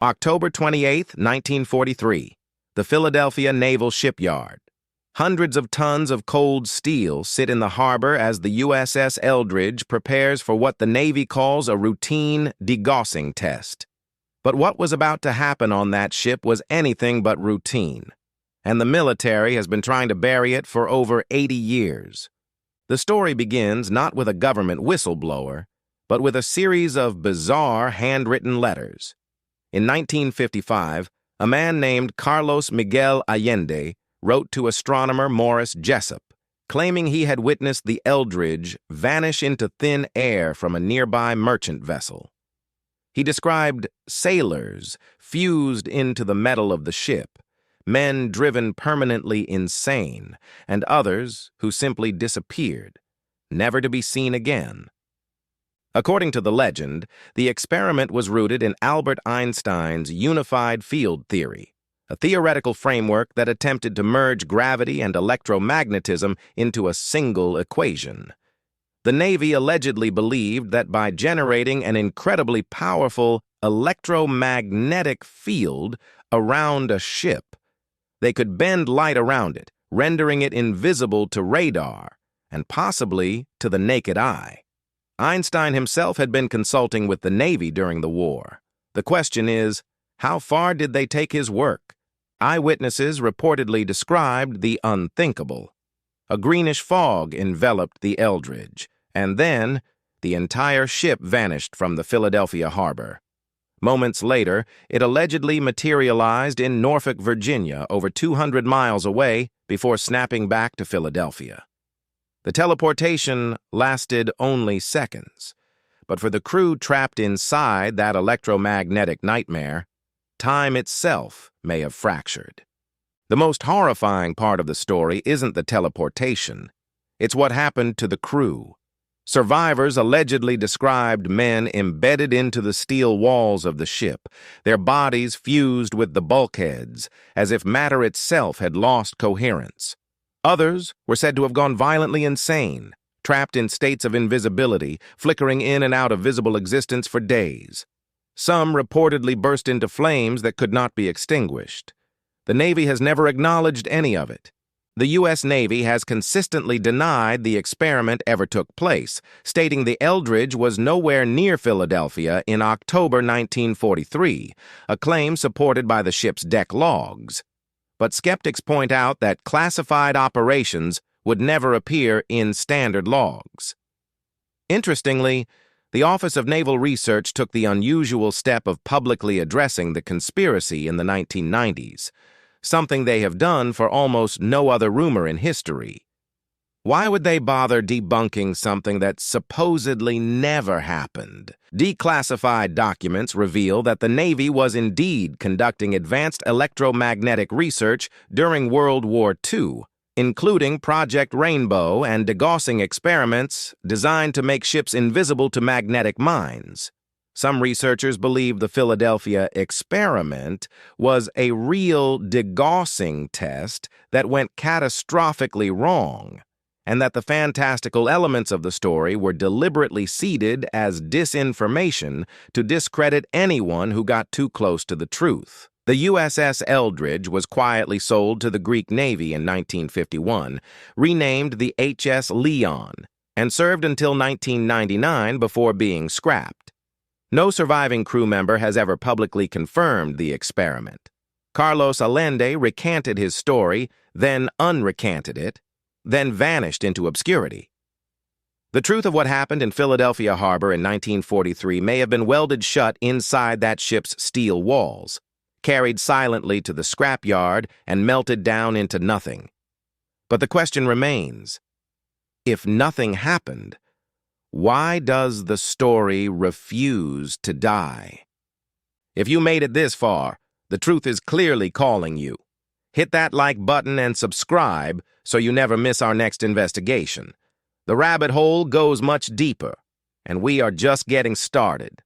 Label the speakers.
Speaker 1: October 28, 1943, the Philadelphia Naval Shipyard. Hundreds of tons of cold steel sit in the harbor as the USS Eldridge prepares for what the Navy calls a routine degaussing test. But what was about to happen on that ship was anything but routine, and the military has been trying to bury it for over 80 years. The story begins not with a government whistleblower, but with a series of bizarre handwritten letters. In 1955, a man named Carlos Miguel Allende wrote to astronomer Morris Jessup, claiming he had witnessed the Eldridge vanish into thin air from a nearby merchant vessel. He described sailors fused into the metal of the ship, men driven permanently insane, and others who simply disappeared, never to be seen again. According to the legend, the experiment was rooted in Albert Einstein's unified field theory, a theoretical framework that attempted to merge gravity and electromagnetism into a single equation. The Navy allegedly believed that by generating an incredibly powerful electromagnetic field around a ship, they could bend light around it, rendering it invisible to radar and possibly to the naked eye. Einstein himself had been consulting with the Navy during the war. The question is, how far did they take his work? Eyewitnesses reportedly described the unthinkable. A greenish fog enveloped the Eldridge, and then the entire ship vanished from the Philadelphia harbor. Moments later, it allegedly materialized in Norfolk, Virginia, over 200 miles away, before snapping back to Philadelphia. The teleportation lasted only seconds, but for the crew trapped inside that electromagnetic nightmare, time itself may have fractured. The most horrifying part of the story isn't the teleportation. It's what happened to the crew. Survivors allegedly described men embedded into the steel walls of the ship, their bodies fused with the bulkheads, as if matter itself had lost coherence. Others were said to have gone violently insane, trapped in states of invisibility, flickering in and out of visible existence for days. Some reportedly burst into flames that could not be extinguished. The Navy has never acknowledged any of it. The U.S. Navy has consistently denied the experiment ever took place, stating the Eldridge was nowhere near Philadelphia in October 1943, a claim supported by the ship's deck logs. But skeptics point out that classified operations would never appear in standard logs. Interestingly, the Office of Naval Research took the unusual step of publicly addressing the conspiracy in the 1990s, something they have done for almost no other rumor in history. Why would they bother debunking something that supposedly never happened? Declassified documents reveal that the Navy was indeed conducting advanced electromagnetic research during World War II, including Project Rainbow and degaussing experiments designed to make ships invisible to magnetic mines. Some researchers believe the Philadelphia experiment was a real degaussing test that went catastrophically wrong, and that the fantastical elements of the story were deliberately seeded as disinformation to discredit anyone who got too close to the truth. The USS Eldridge was quietly sold to the Greek Navy in 1951, renamed the HS Leon, and served until 1999 before being scrapped. No surviving crew member has ever publicly confirmed the experiment. Carlos Allende recanted his story, then unrecanted it, then vanished into obscurity. The truth of what happened in Philadelphia Harbor in 1943 may have been welded shut inside that ship's steel walls, carried silently to the scrapyard and melted down into nothing. But the question remains, if nothing happened, why does the story refuse to die? If you made it this far, the truth is clearly calling you. Hit that like button and subscribe so you never miss our next investigation. The rabbit hole goes much deeper, and we are just getting started.